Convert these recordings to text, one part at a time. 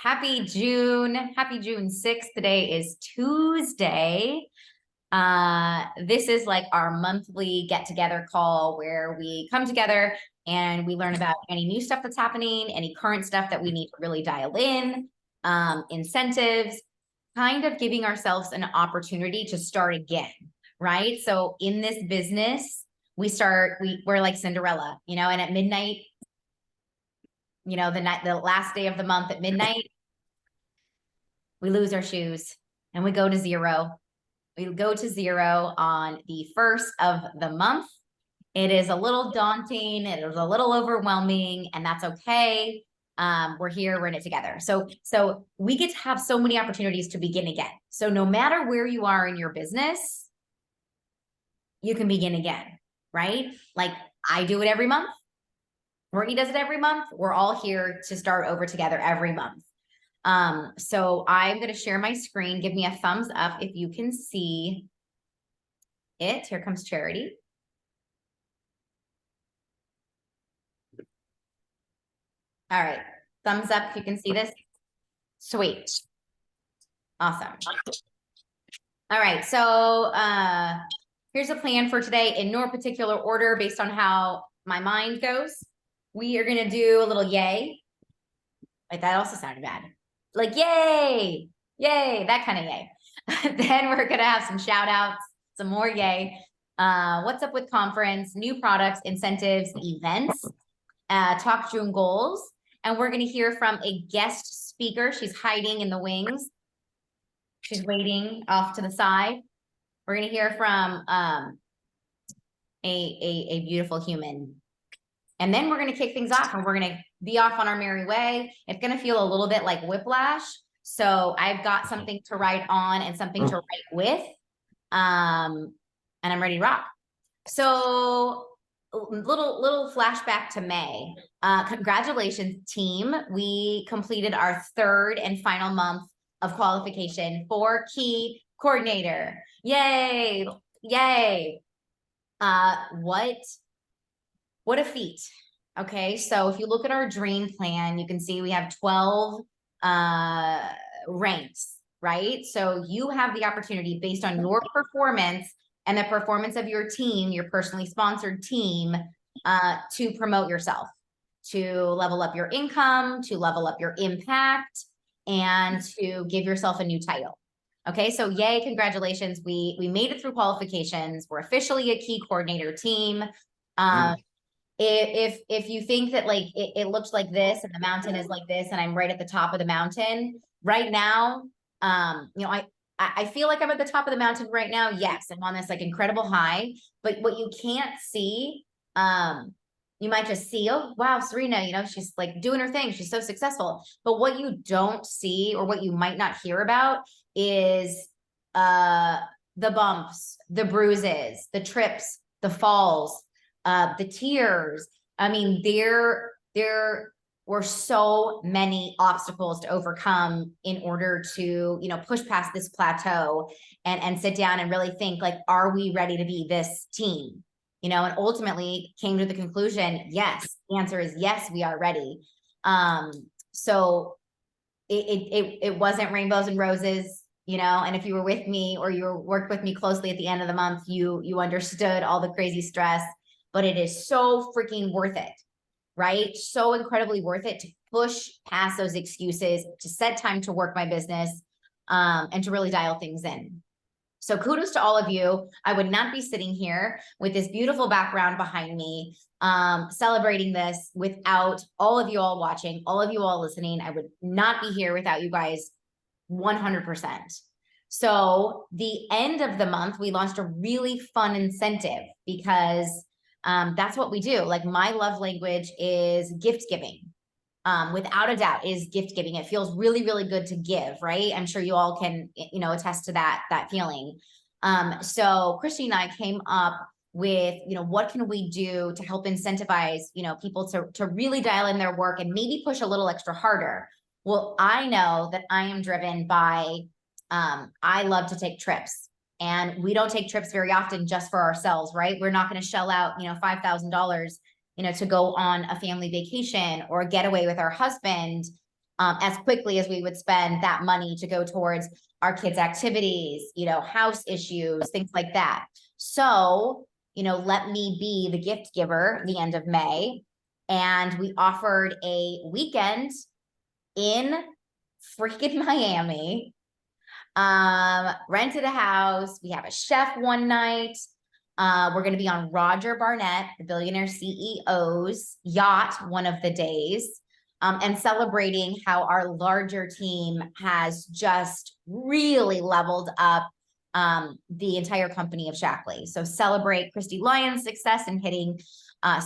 Happy June. Happy June 6th. Today is Tuesday. This is like our monthly get together call where we come together and we learn about any new stuff that's happening, any current stuff that we need to really dial in, incentives, kind of giving ourselves an opportunity to start again, right? So in this business, we're like Cinderella, and at midnight, the last day of the month at midnight, we lose our shoes and we go to zero. We go to zero on the first of the month. It is a little daunting. It is a little overwhelming, and that's okay. We're here, we're in it together. So we get to have so many opportunities to begin again. So no matter where you are in your business, you can begin again, right? Like I do it every month. Courtney does it every month. We're all here to start over together every month. So I'm going to share my screen. Give me a thumbs up if you can see it. Here comes Charity. All right. Thumbs up if you can see this. Sweet. Awesome. All right. So, here's a plan for today in no particular order based on how my mind goes. We are going to do a little yay. Like that also sounded bad. Like, yay, yay, that kind of yay. Then we're going to have some shout outs, some more yay. What's up with conference, new products, incentives, events, talk June goals. And we're going to hear from a guest speaker. She's hiding in the wings. She's waiting off to the side. We're going to hear from a beautiful human. And then we're going to kick things off and we're going to be off on our merry way. It's going to feel a little bit like whiplash. So I've got something to write on and something to write with. And I'm ready to rock. So little flashback to May. Congratulations, team. We completed our third and final month of qualification for Key Coordinator. Yay. Yay. What a feat. Okay, so if you look at our dream plan, you can see we have 12 ranks, right? So you have the opportunity based on your performance and the performance of your team, your personally sponsored team, to promote yourself, to level up your income, to level up your impact, and to give yourself a new title. Okay, so yay, congratulations. We made it through qualifications. We're officially a Key Coordinator team. If you think that like it looks like this and the mountain is like this and I'm right at the top of the mountain right now, I feel like I'm at the top of the mountain right now. Yes, I'm on this like incredible high, but what you can't see, you might just see, oh wow, Serena, she's like doing her thing, she's so successful. But what you don't see or what you might not hear about is the bumps, the bruises, the trips, the falls, the tears. I mean, there were so many obstacles to overcome in order to, push past this plateau and sit down and really think like, are we ready to be this team? And ultimately came to the conclusion, yes, the answer is yes, we are ready. So it wasn't rainbows and roses, and if you were with me or you worked with me closely at the end of the month, you understood all the crazy stress. But it is so freaking worth it, right? So incredibly worth it to push past those excuses, to set time to work my business, and to really dial things in. So kudos to all of you. I would not be sitting here with this beautiful background behind me, celebrating this without all of you all watching, all of you all listening. I would not be here without you guys 100%. So the end of the month, we launched a really fun incentive because that's what we do. Like my love language is gift giving. Without a doubt is gift giving. It feels really, really good to give, right? I'm sure you all can, attest to that feeling. So Christy and I came up with, what can we do to help incentivize, people to really dial in their work and maybe push a little extra harder. Well, I know that I am driven by, I love to take trips. And we don't take trips very often just for ourselves, right? We're not going to shell out, $5,000, to go on a family vacation or a getaway with our husband as quickly as we would spend that money to go towards our kids' activities, you know, house issues, things like that. So, you know, let me be the gift giver the end of May. And we offered a weekend in freaking Miami, rented a house. We have a chef one night. We're going to be on Roger Barnett, the billionaire CEO's yacht one of the days, and celebrating how our larger team has just really leveled up the entire company of Shaklee. So celebrate Christy Lyons' success in hitting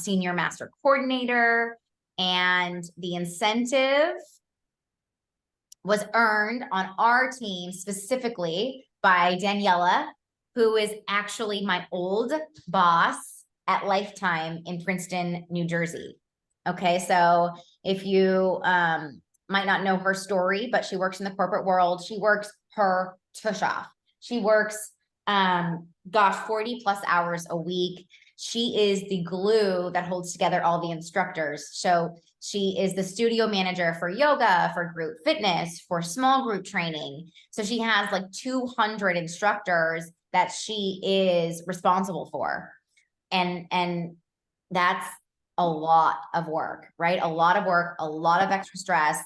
senior master coordinator, and the incentive was earned on our team specifically by Daniela, who is actually my old boss at Lifetime in Princeton, New Jersey. Okay, so if you might not know her story, but she works in the corporate world. She works her tush off. She works, 40 plus hours a week. She is the glue that holds together all the instructors. So she is the studio manager for yoga, for group fitness, for small group training. So she has like 200 instructors that she is responsible for. And that's a lot of work, right? A lot of work, a lot of extra stress.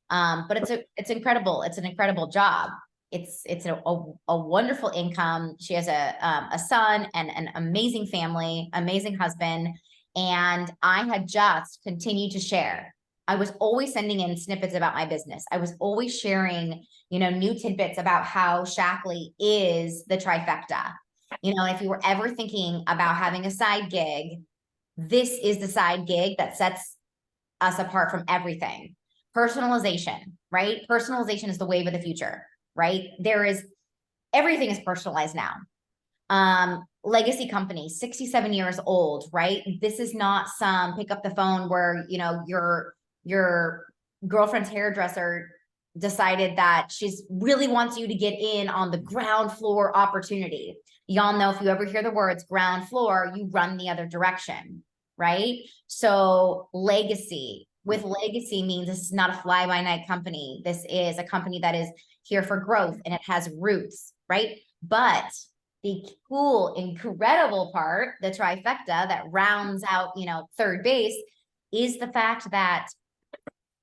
But it's incredible. It's an incredible job. It's a wonderful income. She has a son and an amazing family, amazing husband. And I had just continued to share. I was always sending in snippets about my business. I was always sharing, you know, new tidbits about how Shaklee is the trifecta. You know, if you were ever thinking about having a side gig, this is the side gig that sets us apart from everything. Personalization, right? Personalization is the wave of the future, right? Everything is personalized now. Legacy company, 67 years old, right? This is not some pick up the phone where, you know, your girlfriend's hairdresser decided that she's really wants you to get in on the ground floor opportunity. Y'all know, if you ever hear the words ground floor, you run the other direction, right? So legacy means this is not a fly by night company. This is a company that is here for growth, and it has roots, right? But the cool, incredible part, the trifecta that rounds out, you know, third base, is the fact that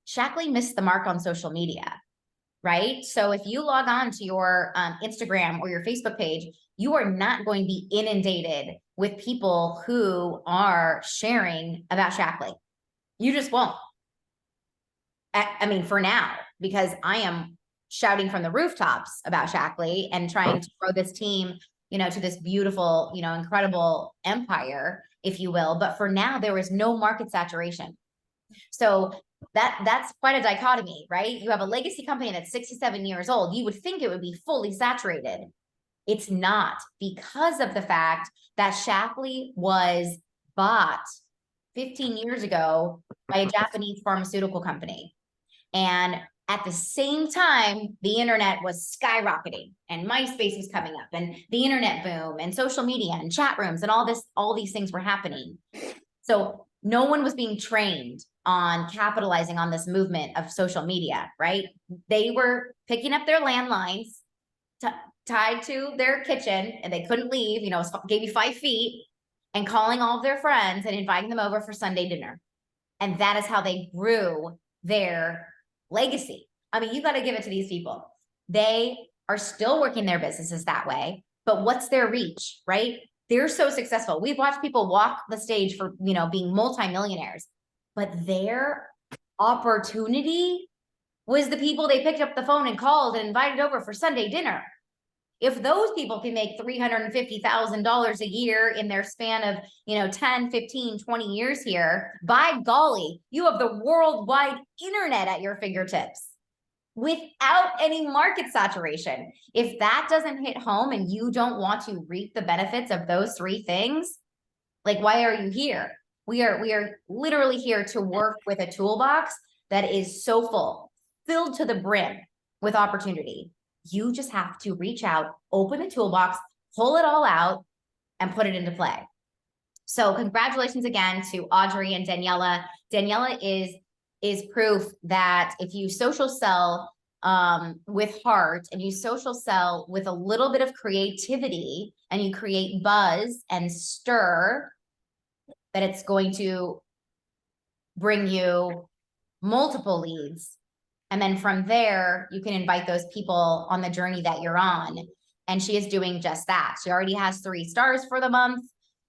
Shaklee missed the mark on social media, right? So if you log on to your Instagram or your Facebook page, you are not going to be inundated with people who are sharing about Shaklee. You just won't. I mean, for now, because I am shouting from the rooftops about Shaklee and trying to grow this team, you know, to this beautiful, you know, incredible empire, if you will. But for now, there is no market saturation. So that's quite a dichotomy, right? You have a legacy company that's 67 years old. You would think it would be fully saturated. It's not, because of the fact that Shaklee was bought 15 years ago by a Japanese pharmaceutical company. And at the same time, the internet was skyrocketing, and MySpace was coming up, and the internet boom, and social media and chat rooms, and all these things were happening. So no one was being trained on capitalizing on this movement of social media, right? They were picking up their landlines tied to their kitchen, and they couldn't leave, you know, gave you 5 feet, and calling all of their friends and inviting them over for Sunday dinner. And that is how they grew their legacy. I mean, you got to give it to these people. They are still working their businesses that way, but what's their reach, right? They're so successful. We've watched people walk the stage for, you know, being multimillionaires, but their opportunity was the people they picked up the phone and called and invited over for Sunday dinner. If those people can make $350,000 a year in their span of, you know, 10, 15, 20 years here, by golly, you have the worldwide internet at your fingertips without any market saturation. If that doesn't hit home and you don't want to reap the benefits of those 3 things, like, why are you here? We are literally here to work with a toolbox that is so full, filled to the brim with opportunity. You just have to reach out, open the toolbox, pull it all out, and put it into play. So congratulations again to Audrey and Daniela. Daniela is is proof that if you social sell with heart and you social sell with a little bit of creativity and you create buzz and stir, that it's going to bring you multiple leads. And then from there, you can invite those people on the journey that you're on. And she is doing just that. She already has 3 stars for the month.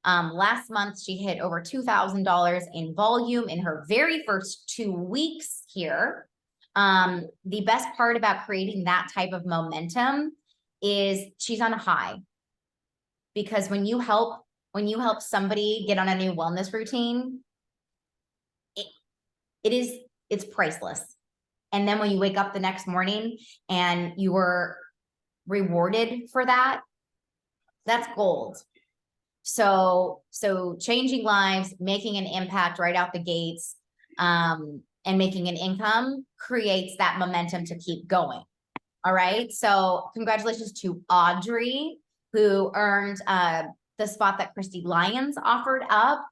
Last month, she hit over $2,000 in volume in her very first 2 weeks here. The best part about creating that type of momentum is she's on a high. Because when you help somebody get on a new wellness routine, it's priceless. And then when you wake up the next morning and you were rewarded for that, that's gold. So changing lives, making an impact right out the gates, and making an income creates that momentum to keep going. All right. So congratulations to Audrey, who earned the spot that Christy Lyons offered up.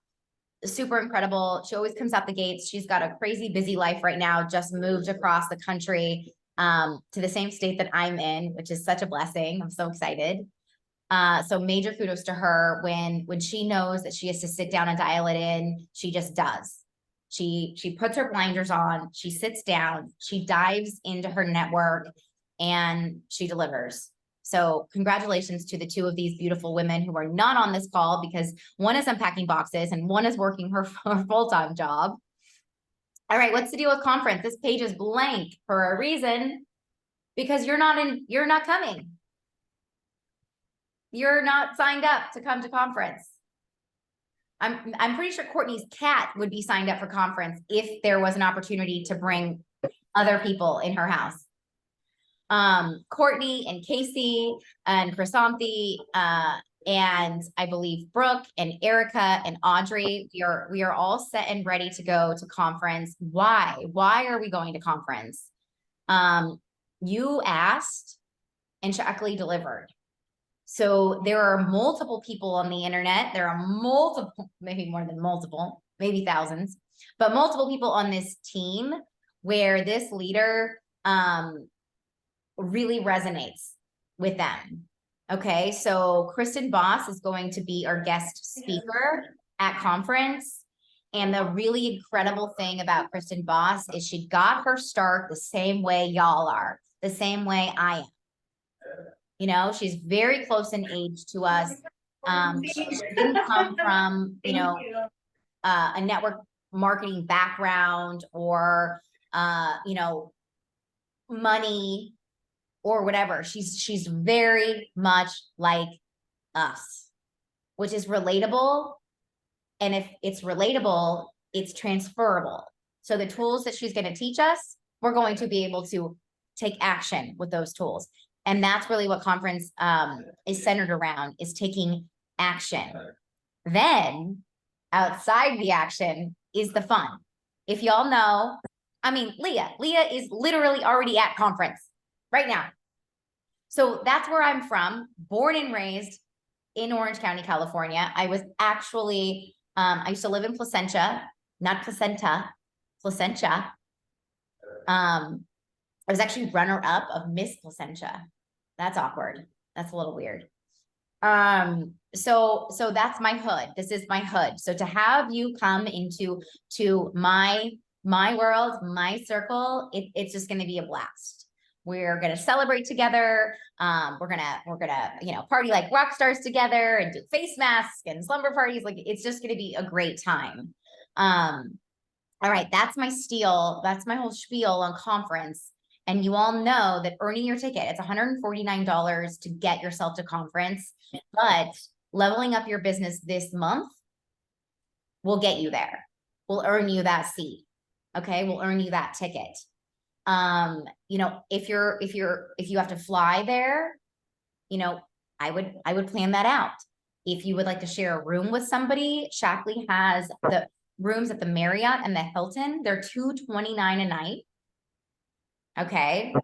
Super incredible. She always comes out the gates. She's got a crazy busy life right now, just moved across the country to the same state that I'm in, which is such a blessing. I'm so excited. So major kudos to her. When she knows that she has to sit down and dial it in, she just does. She puts her blinders on, she sits down, she dives into her network, and she delivers. So congratulations to the 2 of these beautiful women who are not on this call, because one is unpacking boxes and one is working her full-time job. All right, what's the deal with conference? This page is blank for a reason, because you're not coming. You're not signed up to come to conference. I'm pretty sure Courtney's cat would be signed up for conference if there was an opportunity to bring other people in her house. Courtney and Casey and Chrysanthi, and I believe Brooke and Erica and Audrey, we are all set and ready to go to conference. Why are we going to conference? You asked and Shaklee delivered. So there are multiple people on the internet. There are multiple, maybe more than multiple, maybe thousands, but multiple people on this team where this leader really resonates with them. Okay, so Kristen Boss is going to be our guest speaker at conference. And the really incredible thing about Kristen Boss is she got her start the same way y'all are, the same way I am. You know, she's very close in age to us. She didn't come from, a network marketing background or, money or whatever. She's very much like us, which is relatable. And if it's relatable, it's transferable. So the tools that she's going to teach us, we're going to be able to take action with those tools. And that's really what conference is centered around, is taking action. Then outside the action is the fun. If y'all know, I mean, Leah is literally already at conference right now. So that's where I'm from, born and raised in Orange County, California. I was actually, I used to live in Placentia, not Placenta, Placentia. I was actually runner-up of Miss Placentia. That's awkward. That's a little weird. So that's my hood. This is my hood. So to have you come into my world, my circle, it's just going to be a blast. We're going to celebrate together. We're going to, party like rock stars together and do face masks and slumber parties. Like, it's just going to be a great time. All right. That's my steal. That's my whole spiel on conference. And you all know that earning your ticket, it's $149 to get yourself to conference, but leveling up your business this month will get you there. We'll earn you that seat. Okay. We'll earn you that ticket. If you have to fly there, I would plan that out. If you would like to share a room with somebody, Shaklee has the rooms at the Marriott and the Hilton. They're $229 a night. Okay.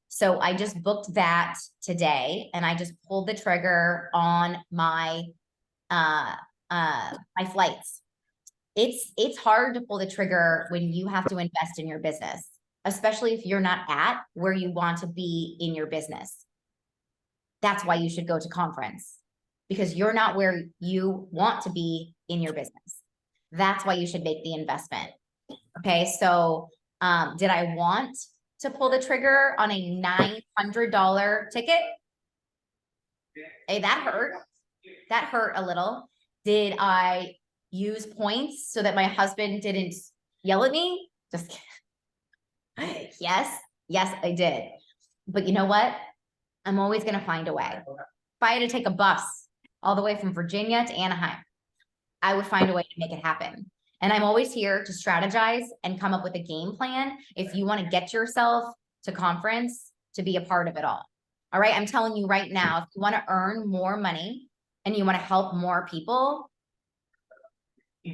So I just booked that today and I just pulled the trigger on my, my flights. it's hard to pull the trigger when you have to invest in your business, especially if you're not at where you want to be in your business. That's why you should go to conference, because you're not where you want to be in your business. That's why you should make the investment. Okay. So, did I want to pull the trigger on a $900 ticket? Hey, that hurt. That hurt a little. Did I use points so that my husband didn't yell at me? Just kidding. Yes, I did. But you know what? I'm always going to find a way. If I had to take a bus all the way from Virginia to Anaheim, I would find a way to make it happen. And I'm always here to strategize and come up with a game plan if you want to get yourself to conference to be a part of it all. All right. I'm telling you right now, if you want to earn more money and you want to help more people,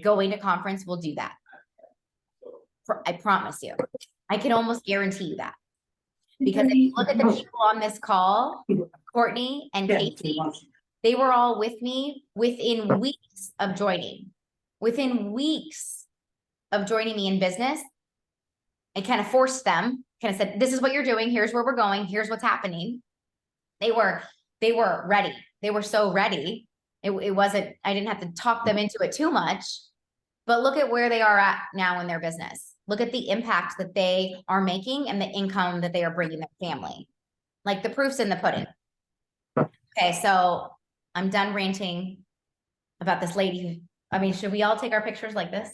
going to conference will do that. I promise you. I can almost guarantee you that. Because if you look at the people on this call, Courtney and Casey, they were all with me within weeks of joining. Within weeks of joining me in business, I kind of forced them, kind of said, this is what you're doing. Here's where we're going. Here's what's happening. They were ready. They were so ready. It wasn't, I didn't have to talk them into it too much, but look at where they are at now in their business. Look at the impact that they are making and the income that they are bringing their family. Like the proof's in the pudding. Okay, so I'm done ranting about this lady. I mean, should we all take our pictures like this?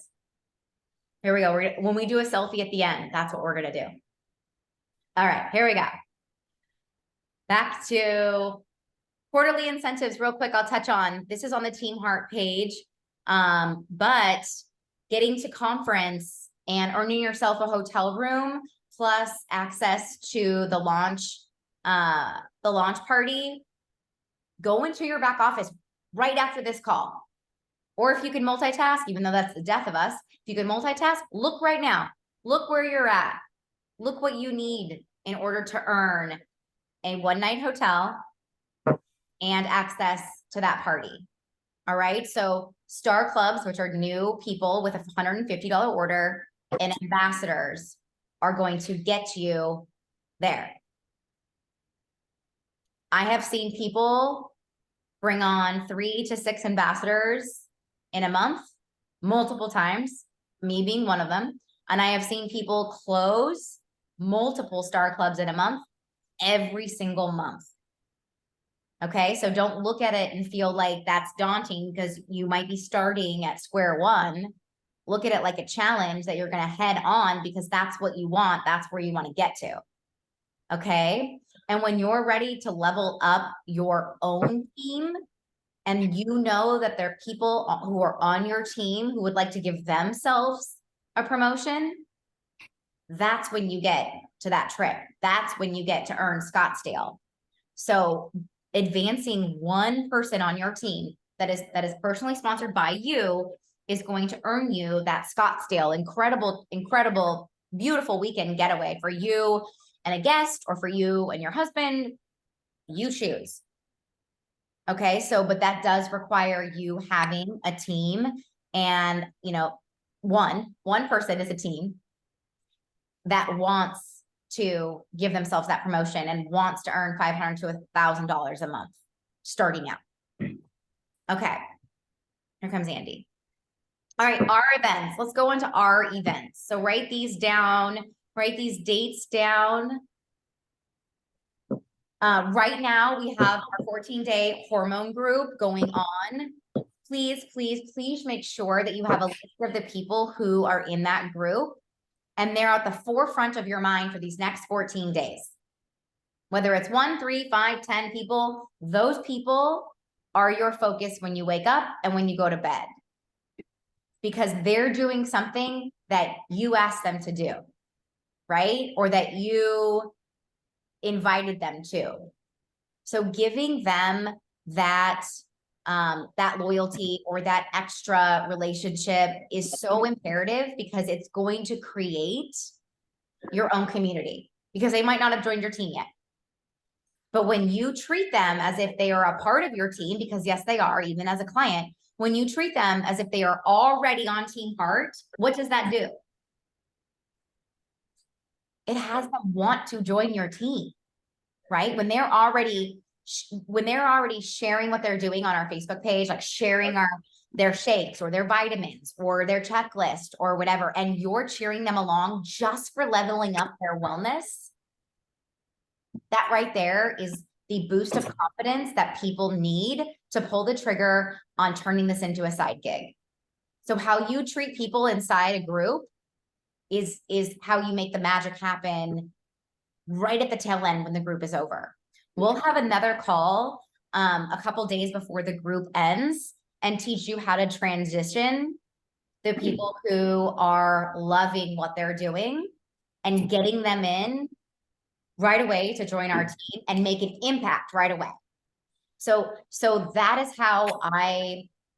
Here we go. When we do a selfie at the end, that's what we're going to do. All right, here we go. Back to quarterly incentives real quick. I'll touch on, this is on the Team Heart page, but getting to conference and earning yourself a hotel room plus access to the launch party, go into your back office right after this call. Or if you can multitask, even though that's the death of us, if you can multitask, look right now, look where you're at, look what you need in order to earn a one-night hotel and access to that party. All right. So Star Clubs, which are new people with a $150 order, and ambassadors are going to get you there. I have seen people bring on 3 to 6 ambassadors in a month, multiple times, me being one of them. And I have seen people close multiple Star Clubs in a month, every single month. Okay, so don't look at it and feel like that's daunting because you might be starting at square one. Look at it like a challenge that you're going to head on because that's what you want. That's where you want to get to. Okay. And when you're ready to level up your own team and you know that there are people who are on your team who would like to give themselves a promotion, that's when you get to that trip. That's when you get to earn Scottsdale. So advancing one person on your team that is personally sponsored by you is going to earn you that Scottsdale incredible, beautiful weekend getaway for you and a guest, or for you and your husband, you choose. Okay. So, but that does require you having a team, and, you know, one person is a team that wants to give themselves that promotion and wants to earn $500 to $1,000 a month starting out. Okay. Here comes Andy. All right, our events. Let's go into our events. So write these down, write these dates down. Right now we have our 14-day hormone group going on. Please make sure that you have a list of the people who are in that group and they're at the forefront of your mind for these next 14 days. Whether it's 1, 3, 5, 10 people, those people are your focus when you wake up and when you go to bed. Because they're doing something that you asked them to do, right? Or that you invited them to. So giving them that, that loyalty or that extra relationship is so imperative because it's going to create your own community, because they might not have joined your team yet. But when you treat them as if they are a part of your team, because yes, they are, even as a client, When you treat them as if they are already on Team Heart, what does that do? It has them want to join your team, right? When they're already sharing what they're doing on our Facebook page, like sharing their shakes or their vitamins or their checklist or whatever, and you're cheering them along just for leveling up their wellness, that right there is the boost of confidence that people need to pull the trigger on turning this into a side gig. So how you treat people inside a group is how you make the magic happen right at the tail end when the group is over. We'll have another call a couple days before the group ends and teach you how to transition the people who are loving what they're doing and getting them in right away to join our team and make an impact right away. So that is how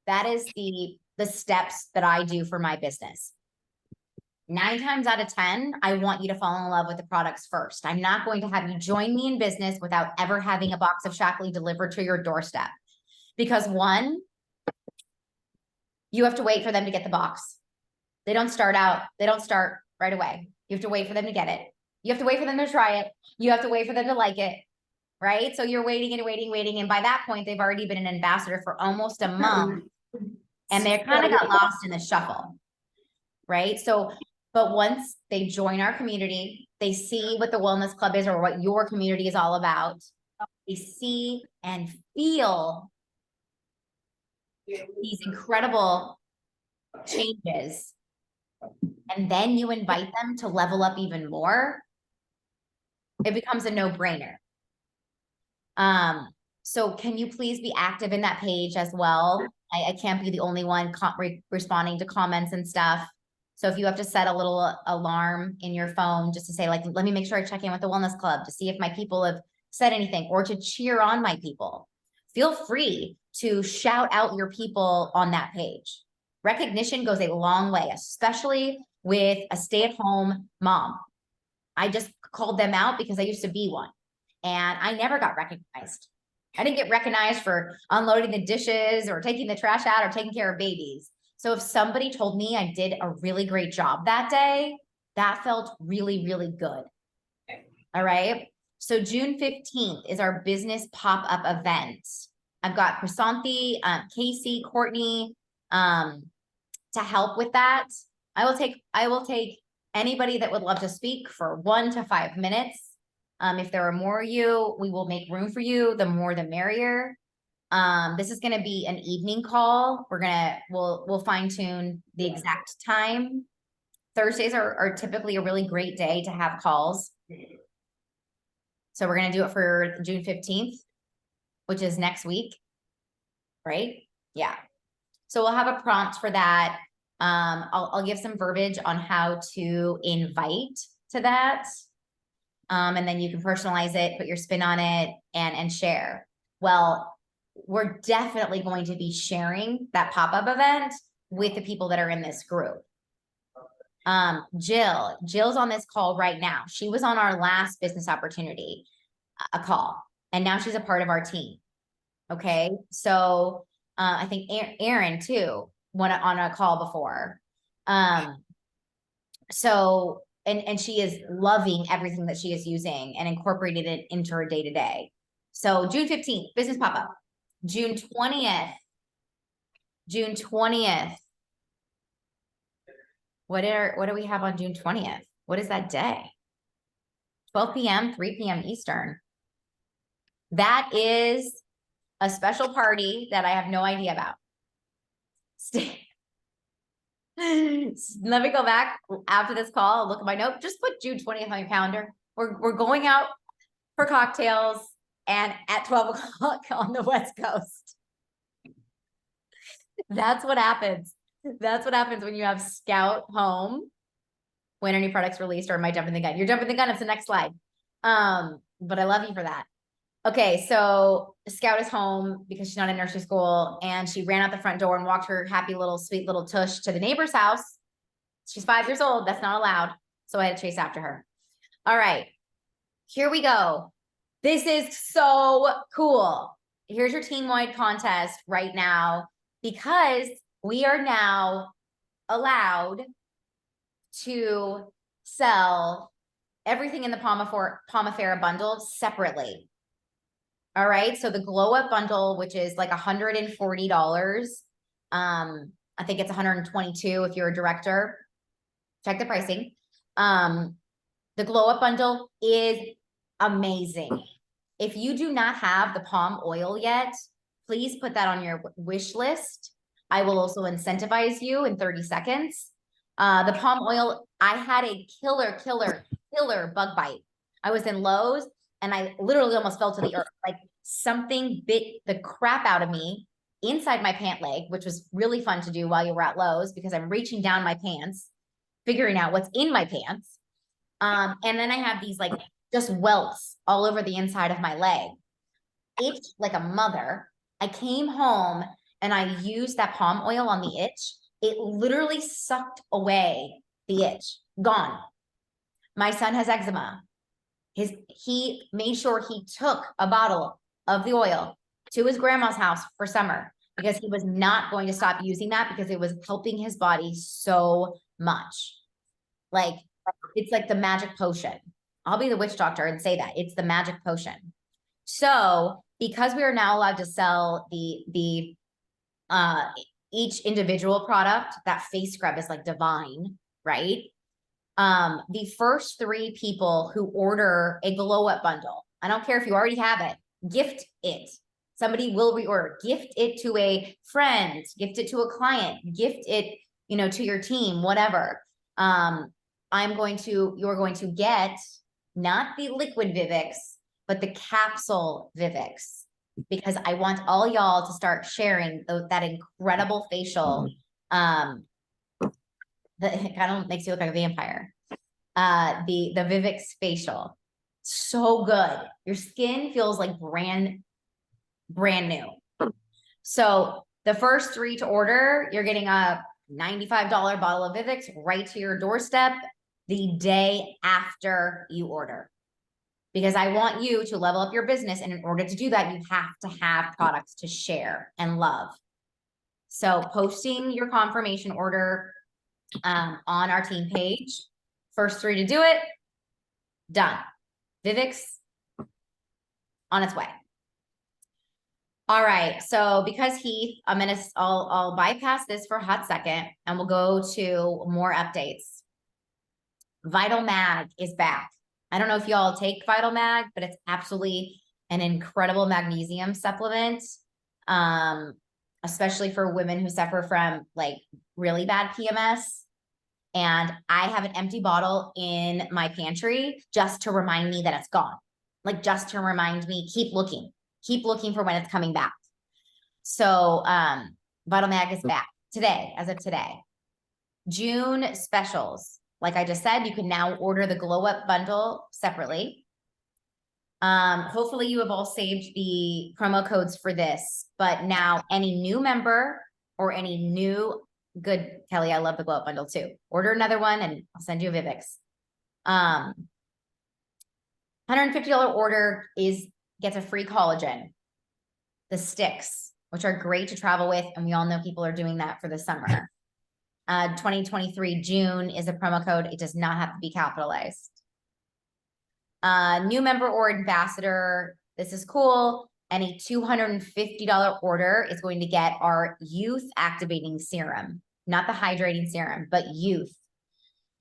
that is the steps that I do for my business. 9 times out of 10, I want you to fall in love with the products first. I'm not going to have you join me in business without ever having a box of Shaklee delivered to your doorstep. Because one, you have to wait for them to get the box. They don't start right away. You have to wait for them to get it. You have to wait for them to try it. You have to wait for them to like it, right? So you're waiting and waiting, waiting. And by that point, they've already been an ambassador for almost a month. And they kind of got lost in the shuffle, right? So, but once they join our community, they see what the Wellness Club is or what your community is all about. They see and feel these incredible changes. And then you invite them to level up even more. It becomes a no-brainer. So can you please be active in that page as well? I can't be the only one responding to comments and stuff. So if you have to set a little alarm in your phone just to say, like, let me make sure I check in with the Wellness Club to see if my people have said anything or to cheer on my people, feel free to shout out your people on that page. Recognition goes a long way, especially with a stay-at-home mom. I just called them out because I used to be one and I never got recognized. I didn't get recognized for unloading the dishes or taking the trash out or taking care of babies. So if somebody told me I did a really great job that day, that felt really, really good. All right. So June 15th is our business pop-up event. I've got Prasanthi, Casey, Courtney, to help with that. I will take anybody that would love to speak for 1 to 5 minutes. If there are more of you, we will make room for you. The more, the merrier. This is going to be an evening call. We'll fine tune the exact time. Thursdays are typically a really great day to have calls. So we're going to do it for June 15th, which is next week, right? Yeah. So we'll have a prompt for that. I'll give some verbiage on how to invite to that. And then you can personalize it, put your spin on it and share. Well, we're definitely going to be sharing that pop-up event with the people that are in this group. Jill's on this call right now. She was on our last business opportunity, a call, and now she's a part of our team. Okay. So, I think Aaron too went on a call before. So, and she is loving everything that she is using and incorporated it into her day to day. So June 15th, business pop-up. June 20th. What do we have on June 20th? What is that day? 12 p.m., 3 p.m. Eastern. That is a special party that I have no idea about. Let me go back after this call. I'll look at my note. Just put June 20th on your calendar. We're going out for cocktails and at 12 o'clock on the West Coast. That's what happens. That's what happens when you have Scout home. When are new products released, or am I jumping the gun? You're jumping the gun. It's the next slide. But I love you for that. Okay, so Scout is home because she's not in nursery school, and she ran out the front door and walked her happy little sweet little tush to the neighbor's house. She's 5 years old. That's not allowed. So I had to chase after her. All right, here we go. This is so cool. Here's your team-wide contest right now. because we are now allowed to sell everything in the Pomifera bundle separately. All right, so the Glow Up bundle, which is like $140, I think it's 122 if you're a director. Check the pricing. The Glow Up bundle is amazing. If you do not have the palm oil yet, please put that on your wish list. I will also incentivize you in 30 seconds. The palm oil, I had a killer bug bite. I was in Lowe's and I literally almost fell to the earth. Like something bit the crap out of me inside my pant leg, which was really fun to do while you were at Lowe's because I'm reaching down my pants, figuring out what's in my pants. And then I have these like just welts all over the inside of my leg. Itched like a mother. I came home and I used that palm oil on the itch. It literally sucked away the itch. Gone. My son has eczema. He made sure he took a bottle of the oil to his grandma's house for summer because he was not going to stop using that because it was helping his body so much. Like, it's like the magic potion. I'll be the witch doctor and say that it's the magic potion. So because we are now allowed to sell the each individual product, that face scrub is like divine, right? The first 3 people who order a Glow Up bundle, I don't care if you already have it, gift it. Somebody will reorder, gift it to a friend, gift it to a client, gift it, you know, to your team, whatever. You're going to get not the liquid Vivix, but the capsule Vivix, because I want all y'all to start sharing that incredible facial, that kind of makes you look like a vampire. The Vivix facial, so good. Your skin feels like brand new. So the first 3 to order, you're getting a $95 bottle of Vivix right to your doorstep the day after you order. Because I want you to level up your business. And in order to do that, you have to have products to share and love. So posting your confirmation order on our team page, first 3 to do it, done. Vivix on its way. All right, so because Heath, I'll bypass this for a hot second and we'll go to more updates. Vital Mag is back. I don't know if y'all take Vital Mag, but it's absolutely an incredible magnesium supplement, especially for women who suffer from like really bad PMS. And I have an empty bottle in my pantry just to remind me that it's gone. Like just to remind me, keep looking for when it's coming back. So Vital Mag is back today, as of today. June specials. Like I just said, you can now order the Glow Up bundle separately. Hopefully you have all saved the promo codes for this, but now any new member or any new good, Kelly, I love the Glow Up bundle too. Order another one and I'll send you a Vivix. $150 order gets a free collagen. The sticks, which are great to travel with. And we all know people are doing that for the summer. 2023 June is a promo code. It does not have to be capitalized. New member or ambassador. This is cool. Any $250 order is going to get our youth activating serum, not the hydrating serum, but youth.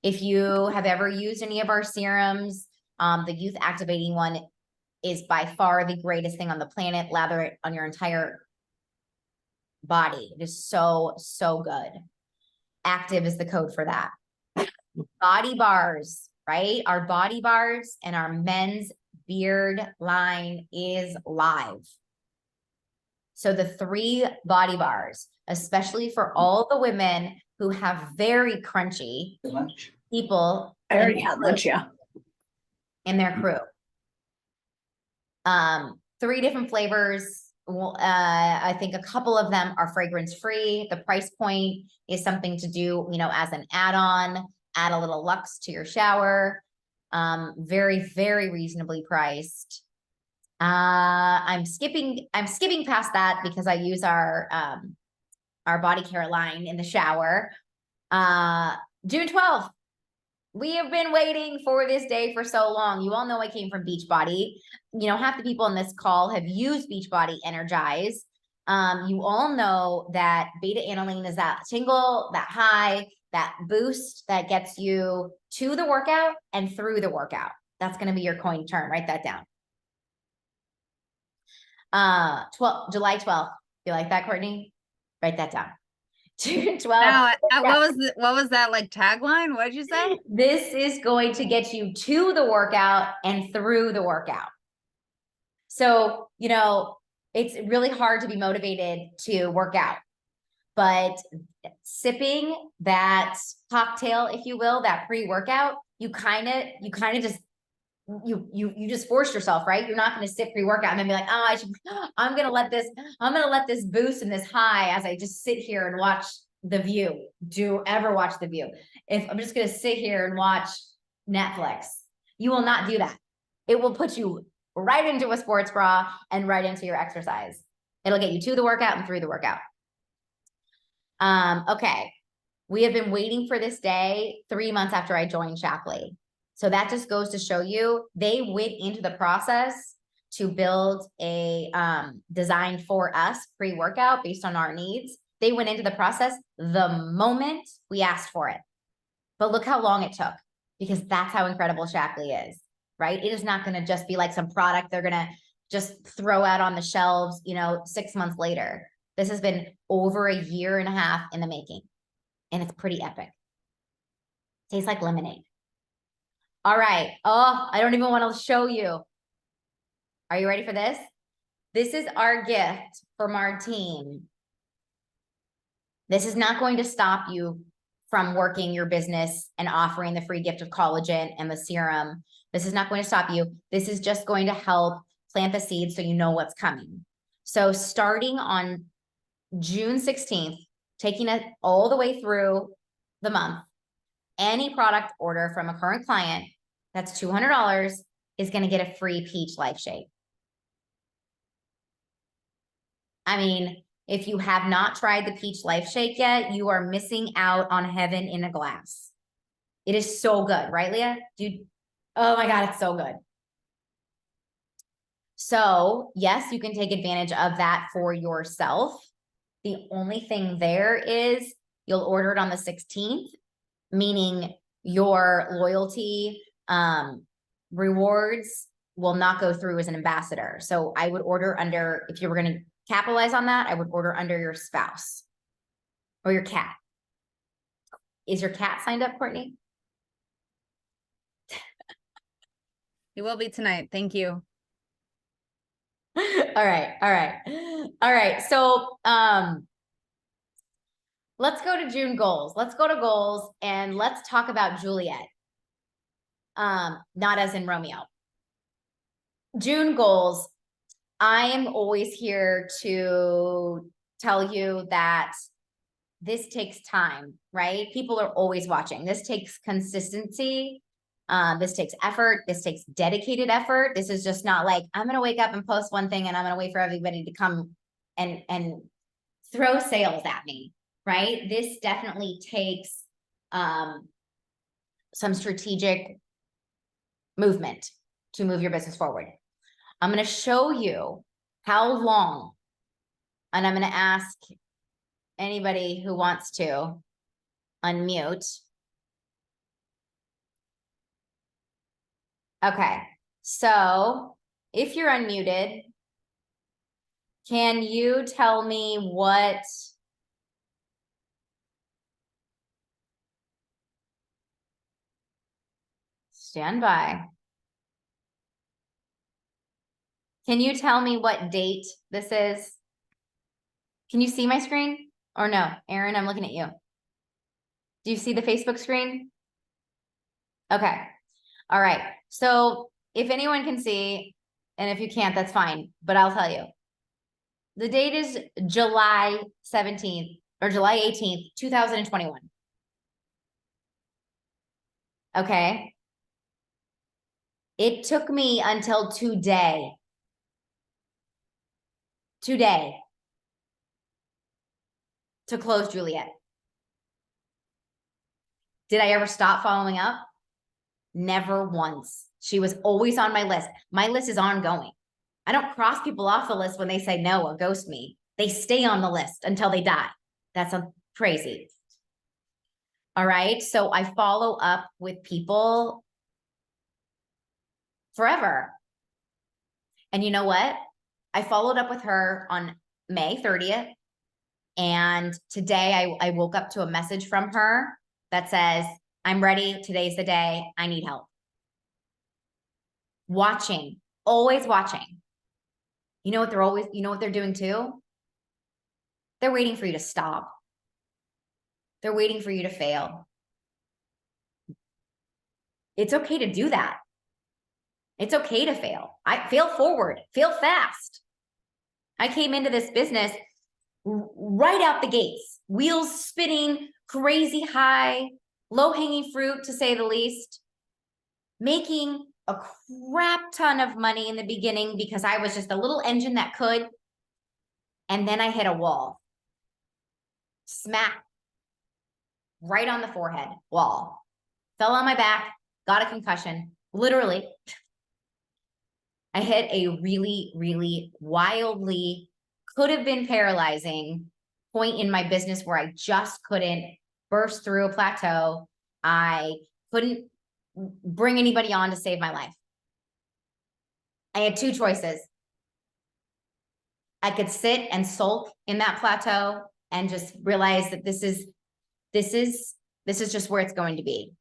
If you have ever used any of our serums, the youth activating one is by far the greatest thing on the planet. Lather it on your entire body. It is so, so good. Active is the code for that. Body bars, right? Our body bars and our men's beard line is live. So the 3 body bars, especially for all the women who have very crunchy people. I already had lunch, yeah. In their crew. 3 different flavors. Well, I think a couple of them are fragrance free. The price point is something to do, you know, as an add-on, add a little luxe to your shower. Very, very reasonably priced. I'm skipping past that because I use our our body care line in the shower. June 12th. We have been waiting for this day for so long. You all know I came from Beachbody. You know, half the people on this call have used Beachbody Energize. You all know that beta aniline is that tingle, that high, that boost that gets you to the workout and through the workout. That's going to be your coin term. Write that down. July 12th. You like that, Courtney? Write that down. June 12th. Now, what was that like tagline? What did you say? This is going to get you to the workout and through the workout. So, you know, it's really hard to be motivated to work out, but sipping that cocktail, if you will, that pre-workout, you kind of just you just forced yourself, right? You're not going to sip pre-workout and then be like, oh, I'm going to let this boost and this high as I just sit here and watch The View. Do you ever watch The View? If I'm just going to sit here and watch Netflix, you will not do that. It will put you right into a sports bra and right into your exercise. It'll get you to the workout and through the workout. Okay. We have been waiting for this day 3 months after I joined Shapleigh. So that just goes to show you, they went into the process to build a design for us pre-workout based on our needs. They went into the process the moment we asked for it. But look how long it took, because that's how incredible Shapleigh is, right? It is not going to just be like some product they're going to just throw out on the shelves, you know, 6 months later. This has been over a year and a half in the making, and it's pretty epic. Tastes like lemonade. All right. Oh, I don't even want to show you. Are you ready for this? This is our gift from our team. This is not going to stop you from working your business and offering the free gift of collagen and the serum. This is not going to stop you. This is just going to help plant the seeds so you know what's coming. So starting on June 16th, taking it all the way through the month, any product order from a current client that's $200 is going to get a free Peach Life Shake. I mean, if you have not tried the Peach Life Shake yet, you are missing out on heaven in a glass. It is so good, right, Leah? Dude, oh my God, it's so good. So yes, you can take advantage of that for yourself. The only thing there is you'll order it on the 16th, meaning your loyalty rewards will not go through as an ambassador. So I would order under, if you were going to capitalize on that, I would order under your spouse or your cat. Is your cat signed up, Courtney? He will be tonight. Thank you. All right. All right. All right. So, let's go to June goals. Let's go to goals and let's talk about Juliet. Not as in Romeo. June goals. I am always here to tell you that this takes time, right? People are always watching. This takes consistency. This takes effort. This takes dedicated effort. This is just not like, I'm going to wake up and post one thing and I'm going to wait for everybody to come and throw sales at me, right? This definitely takes some strategic movement to move your business forward. I'm going to show you how long, and I'm going to ask anybody who wants to unmute. Okay, so if you're unmuted, can you tell me what stand by? Can you tell me what date this is? Can you see my screen or no? Aaron, I'm looking at you. Do you see the Facebook screen? Okay. All right. So if anyone can see, and if you can't, that's fine, but I'll tell you. The date is July 17th or July 18th, 2021. Okay. It took me until today to close Juliet. Did I ever stop following up? Never once. She was always on my list. My list is ongoing. I don't cross people off the list when they say no or ghost me. They stay on the list until they die. That's crazy. All right. So I follow up with people forever. And you know what? I followed up with her on May 30th. And today I woke up to a message from her that says, I'm ready. Today's the day. I need help. Watching, always watching. You know what they're doing too? They're waiting for you to stop. They're waiting for you to fail. It's okay to do that. It's okay to fail. I fail forward, fail fast. I came into this business right out the gates, wheels spinning, crazy high, low-hanging fruit to say the least, making a crap ton of money in the beginning because I was just a little engine that could. And then I hit a wall. Smack. Right on the forehead, wall. Fell on my back, got a concussion, literally. I hit a really, really wildly, could have been paralyzing point in my business where I just couldn't burst through a plateau. I couldn't bring anybody on to save my life. I had two choices. I could sit and sulk in that plateau and just realize that this is just where it's going to be.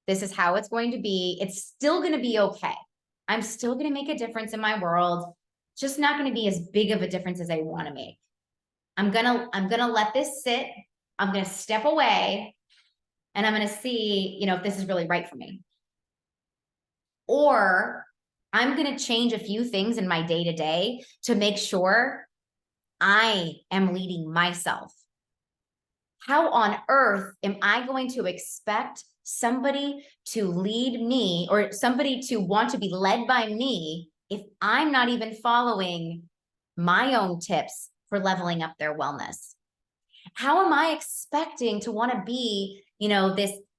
This is how it's going to be. It's still going to be okay. I'm still going to make a difference in my world. Just not going to be as big of a difference as I want to make. I'm going to let this sit. I'm going to step away and I'm going to see, if this is really right for me. Or I'm going to change a few things in my day-to-day to make sure I am leading myself. How on earth am I going to expect somebody to lead me or somebody to want to be led by me if I'm not even following my own tips for leveling up their wellness? How am I expecting to want to be,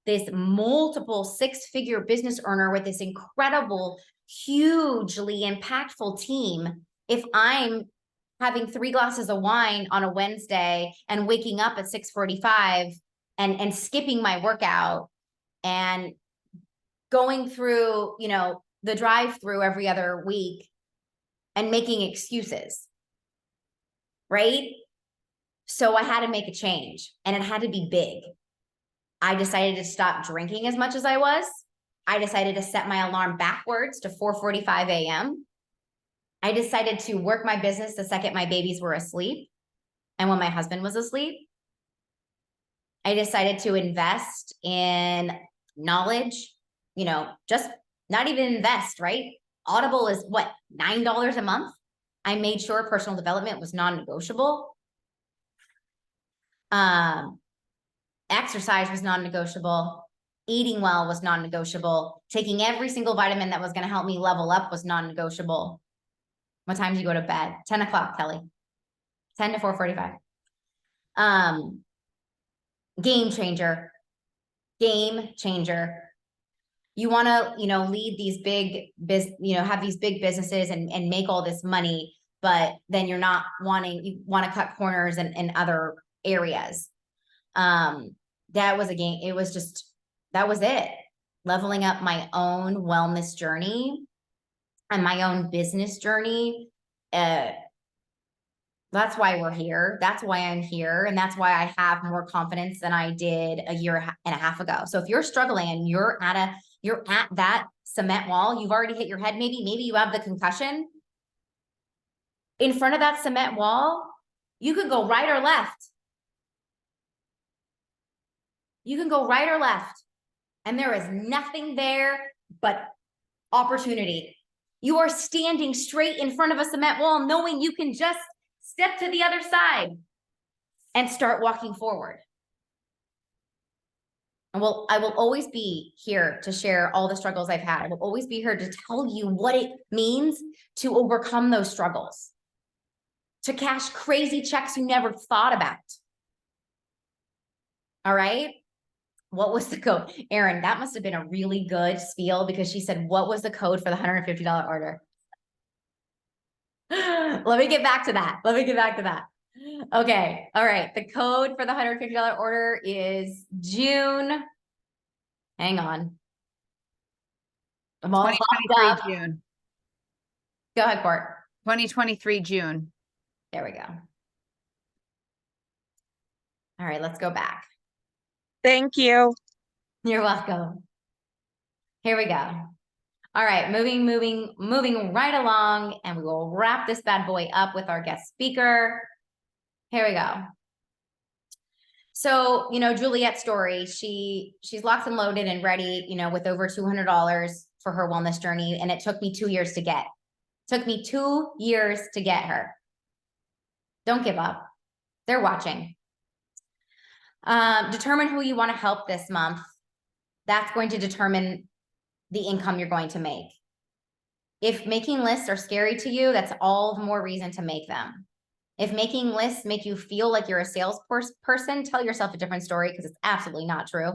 this multiple six-figure business earner with this incredible, hugely impactful team if I'm having 3 glasses of wine on a Wednesday and waking up at 6:45 and skipping my workout and going through, the drive-through every other week and making excuses, right? So I had to make a change and it had to be big. I decided to stop drinking as much as I was. I decided to set my alarm backwards to 4:45 a.m. I decided to work my business the second my babies were asleep and when my husband was asleep. I decided to invest in knowledge, just not even invest, right? Audible is what, $9 a month? I made sure personal development was non-negotiable. Exercise was non-negotiable. Eating well was non-negotiable. Taking every single vitamin that was going to help me level up was non-negotiable. What time do you go to bed? 10 o'clock, Kelly. 10 to 4:45. Game changer. Game changer. You want to, lead these big have these big businesses and make all this money, but then you want to cut corners in other areas. That was a game. That was it. Leveling up my own wellness journey and my own business journey. That's why we're here. That's why I'm here. And that's why I have more confidence than I did a year and a half ago. So if you're struggling and you're at that cement wall, you've already hit your head, maybe you have the concussion. In front of that cement wall, you can go right or left. You can go right or left. And there is nothing there but opportunity. You are standing straight in front of a cement wall, knowing you can just step to the other side and start walking forward. And I will always be here to share all the struggles I've had. I will always be here to tell you what it means to overcome those struggles, to cash crazy checks you never thought about, All right. What was the code? Erin, that must have been a really good spiel because she said, what was the code for the $150 order? Let me get back to that. Let me get back to that. Okay. All right. The code for the $150 order is June. Hang on. I'm all fogged 2023 up. June. Go ahead, Court. 2023 June. There we go. All right, let's go back. Thank you. You're welcome. Here we go. All right, moving right along, and we will wrap this bad boy up with our guest speaker. Here we go. So, you know, Juliet's story, she's locked and loaded and ready, you know, with over $200 for her wellness journey. And it took me 2 years to get. Took me 2 years to get her. Don't give up. They're watching. Determine who you want to help this month. That's going to determine the income you're going to make. If making lists are scary to you, that's all the more reason to make them. If making lists make you feel like you're a sales person, tell yourself a different story because it's absolutely not true.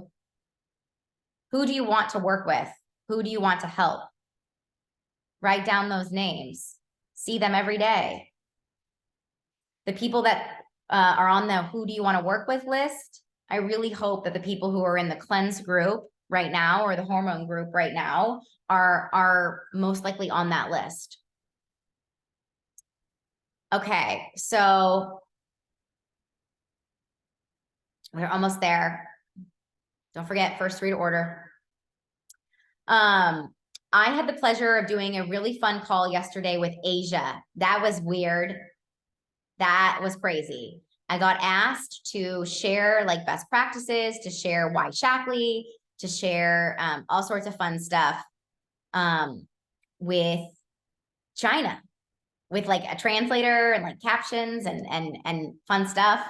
Who do you want to work with? Who do you want to help? Write down those names. See them every day. The people that are on the who do you want to work with list, I really hope that the people who are in the cleanse group right now or the hormone group right now are most likely on that list. Okay, so we're almost there. Don't forget, first 3 to order. I had the pleasure of doing a really fun call yesterday with Asia. That was weird. That was crazy. I got asked to share like best practices, to share why Shaklee, to share all sorts of fun stuff with China, with like a translator and like captions and fun stuff.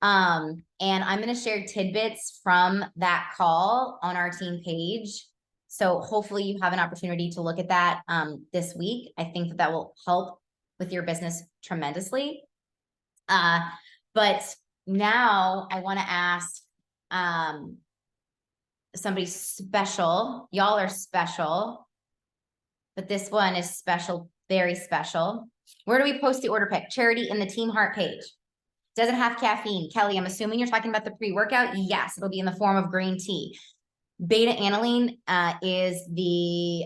And I'm going to share tidbits from that call on our team page. So hopefully you have an opportunity to look at that this week. I think that will help with your business tremendously. But now I want to ask somebody special. Y'all are special, but this one is special, very special. Where do we post the order pick? Charity in the Team Heart page. Doesn't have caffeine. Kelly, I'm assuming you're talking about the pre-workout. Yes, it'll be in the form of green tea. Beta-alanine is the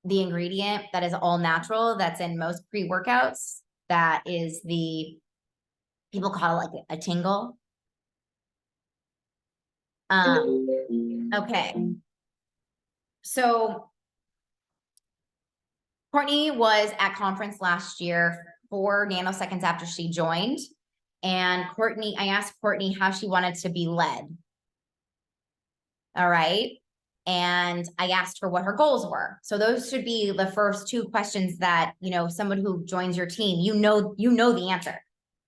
ingredient that is all natural. That's in most pre-workouts. That is the, people call it like a tingle. Okay. So Courtney was at conference last year 4 nanoseconds after she joined. And Courtney, I asked Courtney how she wanted to be led. All right. And I asked her what her goals were. So those should be the first 2 questions that, you know, someone who joins your team, you know the answer.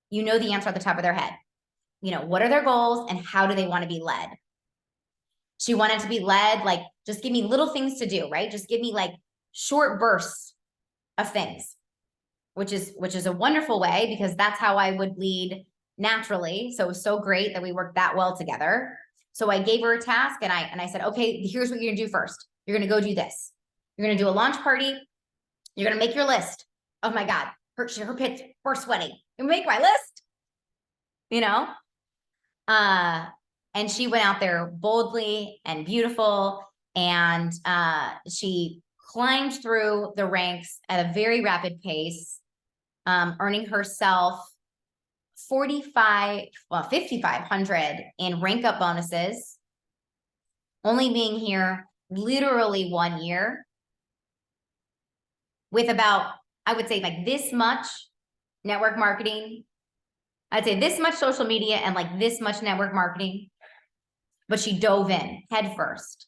You know the answer at the top of their head. You know, what are their goals and how do they want to be led? She wanted to be led, like, just give me little things to do, right? Just give me like short bursts of things, which is a wonderful way because that's how I would lead naturally. So it was so great that we worked that well together. So I gave her a task and I said, okay, here's what you're gonna do first. You're gonna go do this. You're gonna do a launch party. You're gonna make your list. Oh my God, her pits were sweating. You make my list, you know? And she went out there boldly and beautiful. And she climbed through the ranks at a very rapid pace, earning herself 5,500 in rank up bonuses, only being here literally 1 year with about, I would say like this much network marketing. I'd say this much social media and like this much network marketing, but she dove in head first.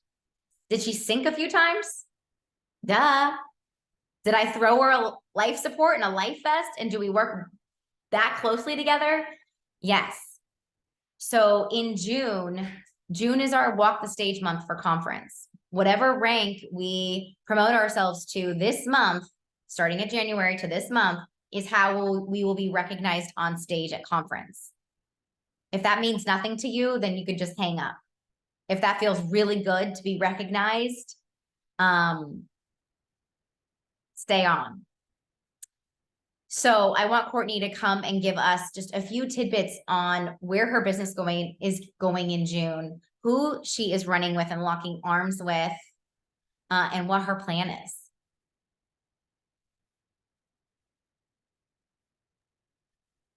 Did she sink a few times? Duh. Did I throw her a life support and a life vest? And do we work that closely together? Yes. So in June is our walk the stage month for conference. Whatever rank we promote ourselves to this month, starting at January to this month, is how we will be recognized on stage at conference. If that means nothing to you, then you can just hang up. If that feels really good to be recognized, stay on. So I want Courtney to come and give us just a few tidbits on where her business is going in June, who she is running with and locking arms with, and what her plan is.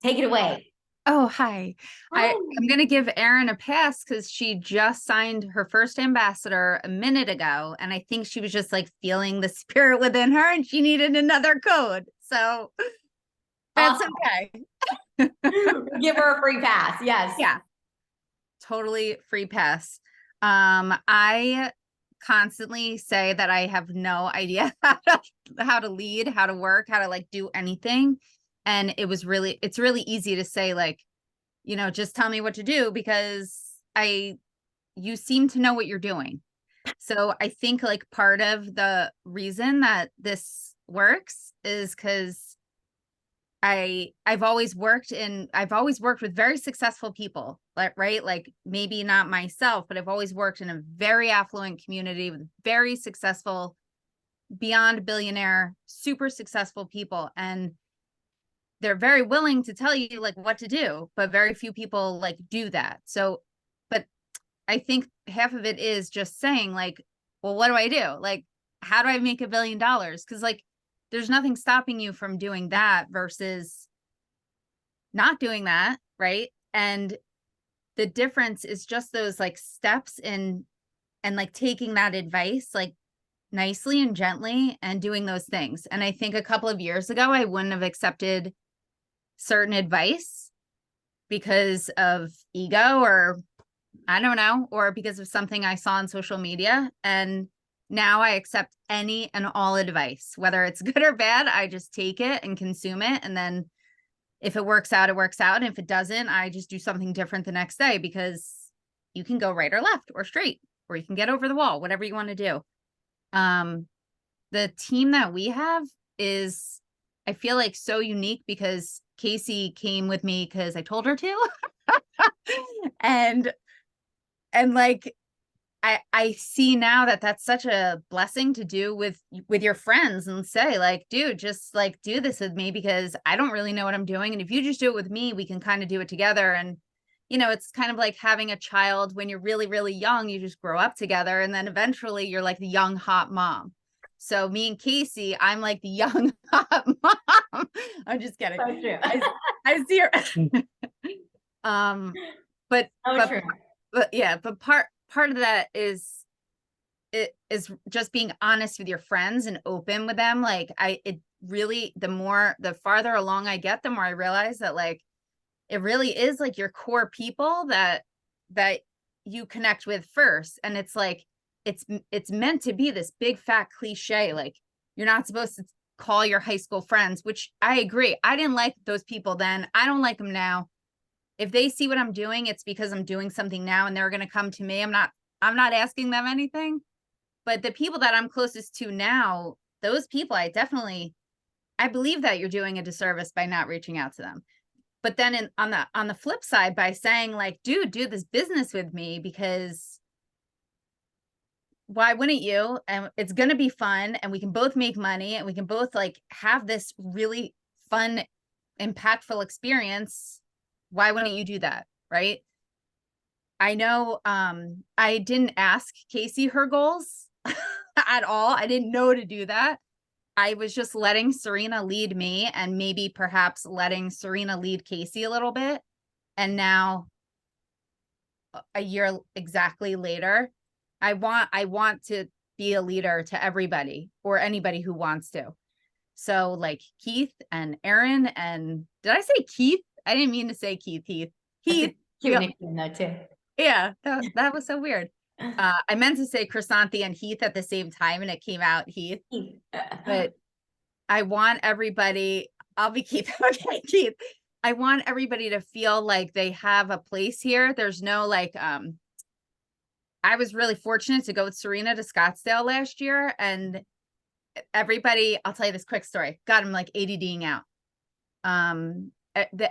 Take it away. Oh, hi. I'm going to give Erin a pass because she just signed her first ambassador a minute ago. And I think she was just like feeling the spirit within her and she needed another code. So that's Awesome. okay. Give her a free pass. Yes. Yeah. Totally free pass. I constantly say that I have no idea how to lead, how to work, how to like do anything. And it's really easy to say like, you know, just tell me what to do because you seem to know what you're doing. So I think like part of the reason that this works is because I've always worked with very successful people, like, right? Like maybe not myself, but I've always worked in a very affluent community with very successful, beyond billionaire, super successful people. And they're very willing to tell you like what to do, but very few people like do that. So, but I think half of it is just saying like, well, what do I do? Like, how do I make $1 billion? Cause like, there's nothing stopping you from doing that versus not doing that. Right. And the difference is just those like steps in and like taking that advice, like nicely and gently and doing those things. And I think a couple of years ago, I wouldn't have accepted certain advice because of ego or I don't know, or because of something I saw on social media. And now I accept any and all advice, whether it's good or bad. I just take it and consume it. And then if it works out, it works out. And if it doesn't, I just do something different the next day because you can go right or left or straight, or you can get over the wall, whatever you want to do. The team that we have is, I feel like so unique because Casey came with me because I told her to. and like I see now that that's such a blessing to do with your friends and say like, dude, just like do this with me because I don't really know what I'm doing. And if you just do it with me, we can kind of do it together. And, you know, it's kind of like having a child when you're really, really young, you just grow up together. And then eventually you're like the young, hot mom. So me and Casey, I'm like the young hot mom. I'm just kidding. So true. I see her. But true. But yeah, but part of that is just being honest with your friends and open with them. Like the farther along I get, the more I realize that like it really is like your core people that you connect with first. And it's like it's meant to be this big fat cliche. Like you're not supposed to call your high school friends, which I agree. I didn't like those people then. I don't like them now. If they see what I'm doing, it's because I'm doing something now and they're going to come to me. I'm not asking them anything, but the people that I'm closest to now, those people, I believe that you're doing a disservice by not reaching out to them. But then on the flip side, by saying like, dude, do this business with me because why wouldn't you? And it's going to be fun and we can both make money and we can both like have this really fun, impactful experience. Why wouldn't you do that? Right. I know I didn't ask Casey her goals at all. I didn't know to do that. I was just letting Serena lead me and maybe perhaps letting Serena lead Casey a little bit. And now a year exactly later, I want to be a leader to everybody or anybody who wants to. So like Keith and Erin and did I say Keith? I didn't mean to say Keith. Heath. Cute nickname though too. Yeah, that was so weird. I meant to say Chrysanthi and Heath at the same time and it came out Heath. But I want everybody, I'll be Keith. Okay, Keith. I want everybody to feel like they have a place here. There's no like, I was really fortunate to go with Serena to Scottsdale last year and everybody, I'll tell you this quick story, got him like ADDing out.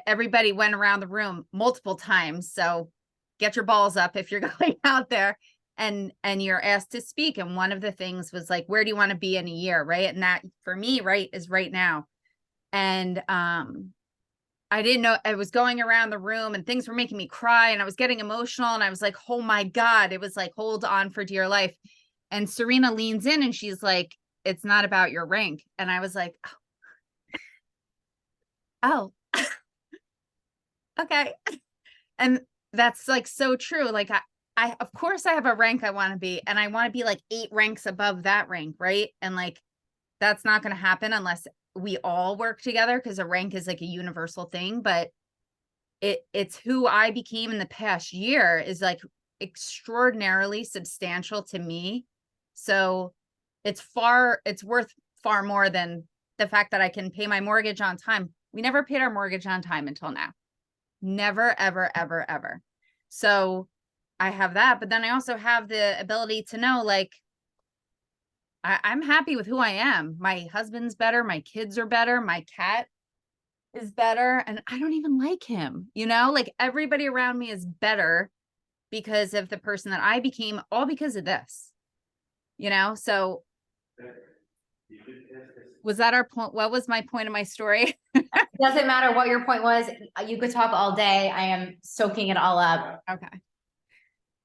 everybody went around the room multiple times. So get your balls up if you're going out there and you're asked to speak. And one of the things was like, where do you want to be in a year? Right. And that for me, right, is right now. And I didn't know, I was going around the room and things were making me cry and I was getting emotional and I was like, oh my God, it was like, hold on for dear life. And Serena leans in and she's like, it's not about your rank. And I was like, oh, okay. And that's like so true. Like I of course I have a rank I want to be, and I want to be like 8 ranks above that rank, right? And like that's not going to happen unless we all work together, because a rank is like a universal thing. But it's who I became in the past year is like extraordinarily substantial to me. So it's worth far more than the fact that I can pay my mortgage on time. We never paid our mortgage on time until now. Never, ever, ever, ever. So I have that, but then I also have the ability to know, like, I'm happy with who I am. My husband's better. My kids are better. My cat is better. And I don't even like him, like everybody around me is better because of the person that I became, all because of this, so was that our point? What was my point of my story? Doesn't matter what your point was. You could talk all day. I am soaking it all up. Okay.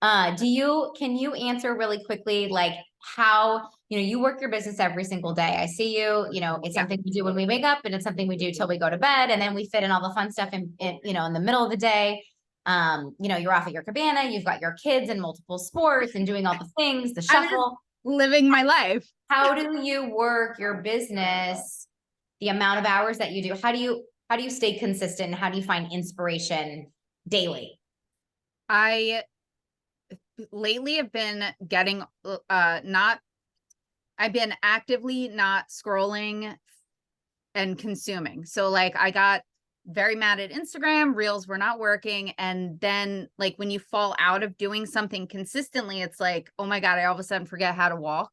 Can you answer really quickly, like how, you work your business every single day. I see you, it's something we do when we wake up and it's something we do till we go to bed. And then we fit in all the fun stuff in the middle of the day. You're off at your cabana, you've got your kids in multiple sports and doing all the things, the shuffle. Living my life. How do you work your business? The amount of hours that you do, how do you stay consistent? How do you find inspiration daily? I lately have been getting I've been actively not scrolling and consuming. So like I got very mad at Instagram, reels were not working. And then like when you fall out of doing something consistently, it's like, oh my God, I all of a sudden forget how to walk.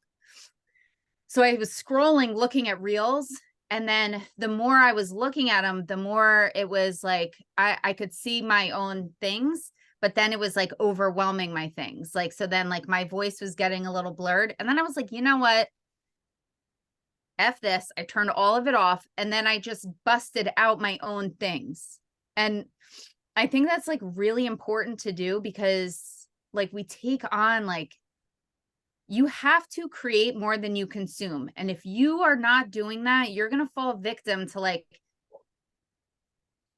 So I was scrolling, looking at reels. And then the more I was looking at them, the more it was like, I could see my own things, but then it was like overwhelming my things. Like, so then like my voice was getting a little blurred. And then I was like, you know what? F this. I turned all of it off. And then I just busted out my own things. And I think that's like really important to do, because like we take on, like, you have to create more than you consume. And if you are not doing that, you're going to fall victim to like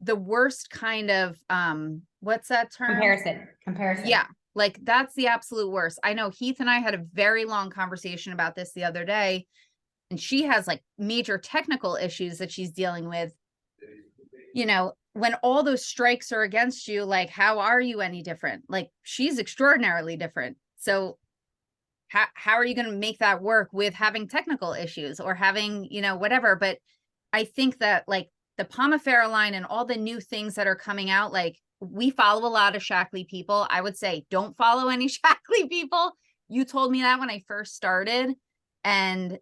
the worst kind of, what's that term? Comparison. Yeah. Like that's the absolute worst. I know Heath and I had a very long conversation about this the other day, and she has like major technical issues that she's dealing with. When all those strikes are against you, like, how are you any different? Like she's extraordinarily different. So how are you going to make that work with having technical issues or having, whatever? But I think that like the Pomifera line and all the new things that are coming out, like we follow a lot of Shaklee people. I would say don't follow any Shaklee people. You told me that when I first started, and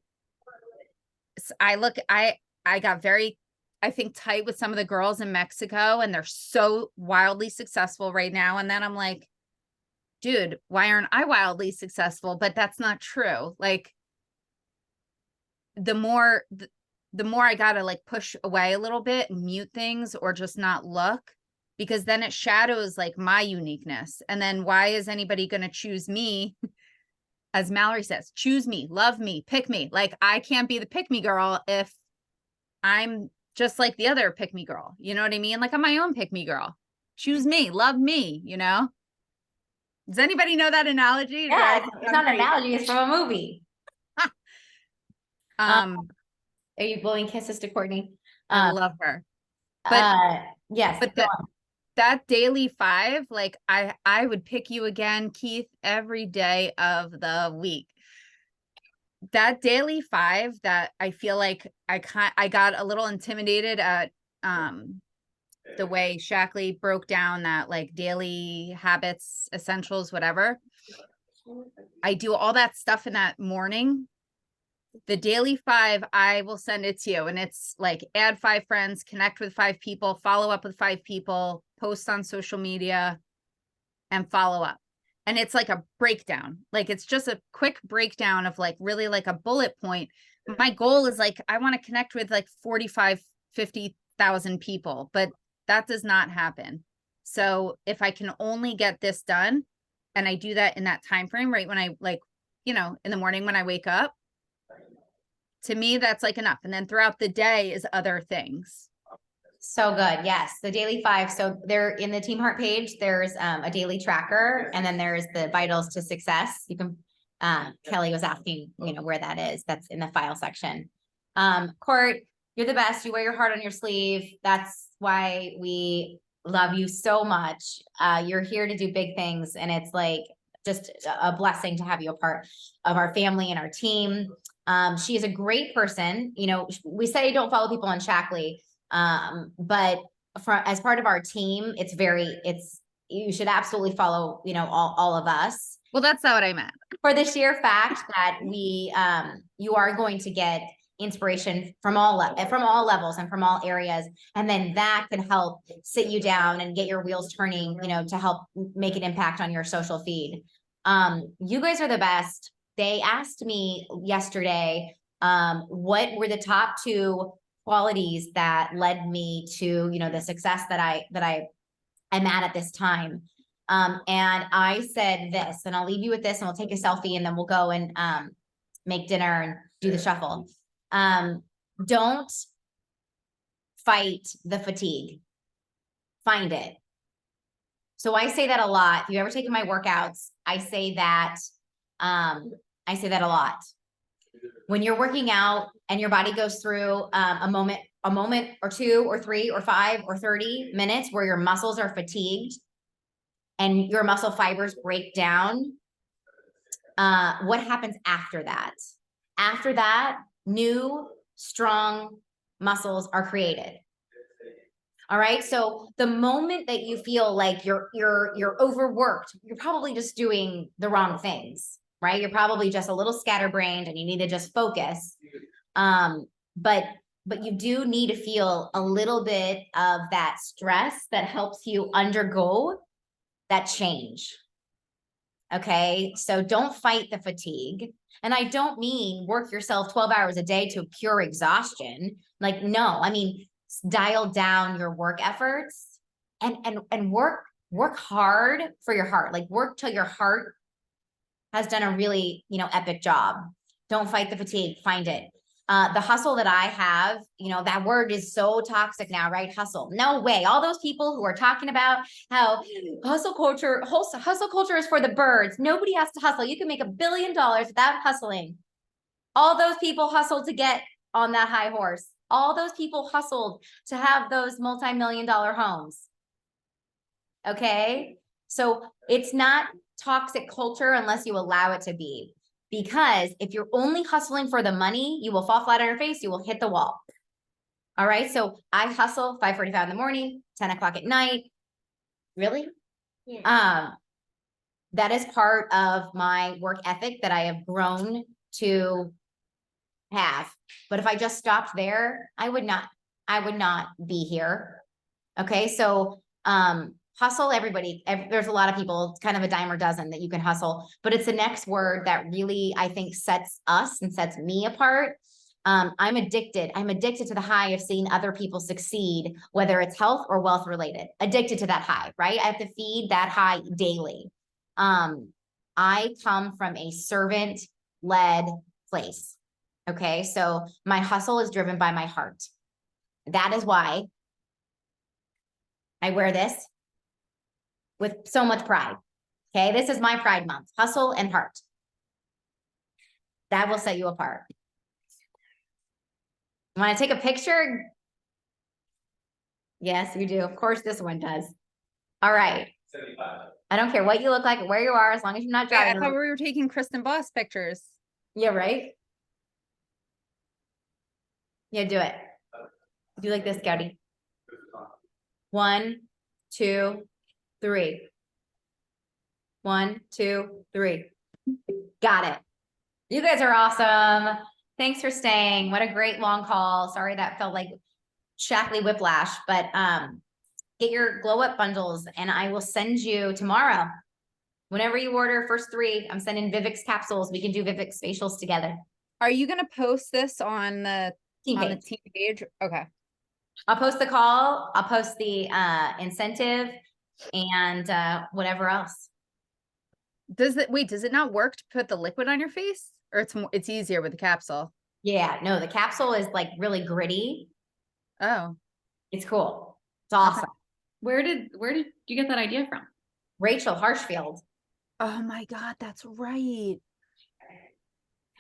I got very, I think, tight with some of the girls in Mexico, and they're so wildly successful right now. And then I'm like, dude, why aren't I wildly successful? But that's not true. Like the more I gotta like push away a little bit and mute things or just not look, because then it shadows like my uniqueness. And then why is anybody going to choose me? As Mallory says, choose me, love me, pick me. Like I can't be the pick me girl if I'm just like the other pick me girl. You know what I mean? Like I'm my own pick me girl. Choose me, love me, Does anybody know that analogy? Yeah, it's not an analogy, it's from a movie. Are you blowing kisses to Courtney? I love her. But yes, but that daily 5, like I would pick you again, Keith, every day of the week. That daily 5 that I feel like I got a little intimidated at the way Shaklee broke down that like daily habits, essentials, whatever. I do all that stuff in that morning The daily 5, I will send it to you, and it's like add 5 friends, connect with 5 people, follow up with 5 people, post on social media, and follow up. And it's like a breakdown. Like it's just a quick breakdown of like really like a bullet point. My goal is like I want to connect with like 45, 50,000 people, but that does not happen. So if I can only get this done, and I do that in that time frame, right when I like, in the morning when I wake up, to me that's like enough. And then throughout the day is other things. So good. Yes. The daily 5. So they're in the Team Heart page. There's a daily tracker, and then there's the vitals to success. You can, Kelly was asking, where that is. That's in the file section. Court, you're the best. You wear your heart on your sleeve. That's why we love you so much. You're here to do big things, and it's like just a blessing to have you a part of our family and our team. She is a great person. We say don't follow people on Shackley. But as part of our team, you should absolutely follow, all of us. Well, that's not what I meant. For the sheer fact that you are going to get inspiration from all levels and from all areas. And then that can help sit you down and get your wheels turning, to help make an impact on your social feed. You guys are the best. They asked me yesterday, what were the top 2 qualities that led me to, the success that I am at this time. And I said this, and I'll leave you with this, and we'll take a selfie, and then we'll go and make dinner and do the shuffle. Don't fight the fatigue. Find it. So I say that a lot. If you ever taken my workouts, I say that a lot. When you're working out and your body goes through a moment or 2 or 3 or 5 or 30 minutes where your muscles are fatigued and your muscle fibers break down, what happens after that? After that, new, strong muscles are created. All right. So the moment that you feel like you're overworked, you're probably just doing the wrong things. Right? You're probably just a little scatterbrained and you need to just focus. But you do need to feel a little bit of that stress that helps you undergo that change. Okay. So don't fight the fatigue. And I don't mean work yourself 12 hours a day to pure exhaustion. Like, no, I mean, dial down your work efforts and work hard for your heart. Like work till your heart has done a really, epic job. Don't fight the fatigue, find it. The hustle that I have, that word is so toxic now, right? Hustle. No way. All those people who are talking about how hustle culture is for the birds. Nobody has to hustle. You can make $1 billion without hustling. All those people hustled to get on that high horse. All those people hustled to have those multi-million-dollar homes. Okay. So it's not toxic culture unless you allow it to be, because if you're only hustling for the money, you will fall flat on your face. You will hit the wall. All right. So I hustle 5:45 in the morning, 10 o'clock at night. Really? Yeah. That is part of my work ethic that I have grown to have. But if I just stopped there, I would not be here. Okay. So, hustle, everybody, there's a lot of people, it's kind of a dime a dozen that you can hustle, but it's the next word that really, I think, sets us and sets me apart. I'm addicted to the high of seeing other people succeed, whether it's health or wealth related, addicted to that high, right? I have to feed that high daily. I come from a servant led place. Okay. So my hustle is driven by my heart. That is why I wear this with so much pride. Okay. This is my pride month, hustle and heart. That will set you apart. You want to take a picture? Yes, you do. Of course, this one does. All right. 75. I don't care what you look like or where you are, as long as you're not Yeah, driving. I thought we were taking Kristen Boss pictures. Yeah, right? Yeah, do it. Do like this, Gowdy. 1, 2, 3. 1, 2, 3. Got it. You guys are awesome. Thanks for staying. What a great long call. Sorry that felt like Shackley whiplash, but get your glow up bundles and I will send you tomorrow. Whenever you order first 3, I'm sending Vivix capsules. We can do Vivix facials together. Are you gonna post this on the Team on the page. team page? Okay. I'll post the call, I'll post the incentive and whatever else. Does it not work to put the liquid on your face? Or it's easier with the capsule? Yeah, no, the capsule is like really gritty. Oh, It's cool. It's awesome. Where did you get that idea from? Rachel Harshfield. oh my God, that's right.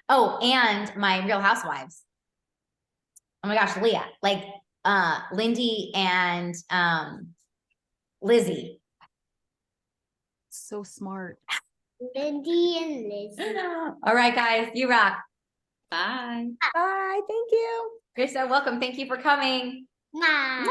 Oh, and my Real Housewives. Oh my gosh, Leah, like Lindy and Lizzie. So smart. Lindy and Lizzie. All right, guys, you rock. Bye. Bye, thank you. You're so welcome. Thank you for coming. Mwah.